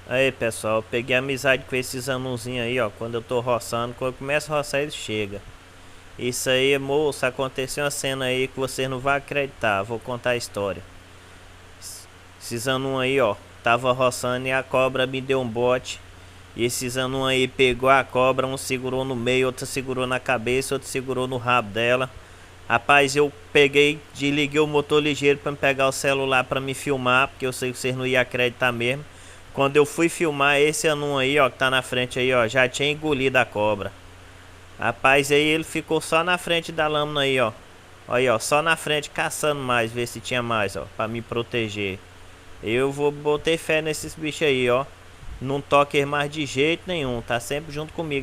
Aí pessoal, eu peguei amizade com esses anuzinhos aí, ó. Quando eu tô roçando, quando eu começo a roçar, eles chegam. Isso aí, moço, aconteceu uma cena aí que você não vai acreditar. Vou contar a história. Esses anun aí, ó, tava roçando e a cobra me deu um bote. E esses anun aí pegou a cobra, um segurou no meio, outro segurou na cabeça, outro segurou no rabo dela. Rapaz, eu peguei, desliguei o motor ligeiro pra me pegar o celular pra me filmar, porque eu sei que vocês não iam acreditar mesmo. Quando eu fui filmar, esse anum aí, ó, que tá na frente aí, ó, já tinha engolido a cobra. Rapaz, aí ele ficou só na frente da lâmina aí, ó. Aí, ó, só na frente caçando mais, ver se tinha mais, ó, pra me proteger. Eu vou botar fé nesses bichos aí, ó. Não toque mais de jeito nenhum, tá sempre junto comigo.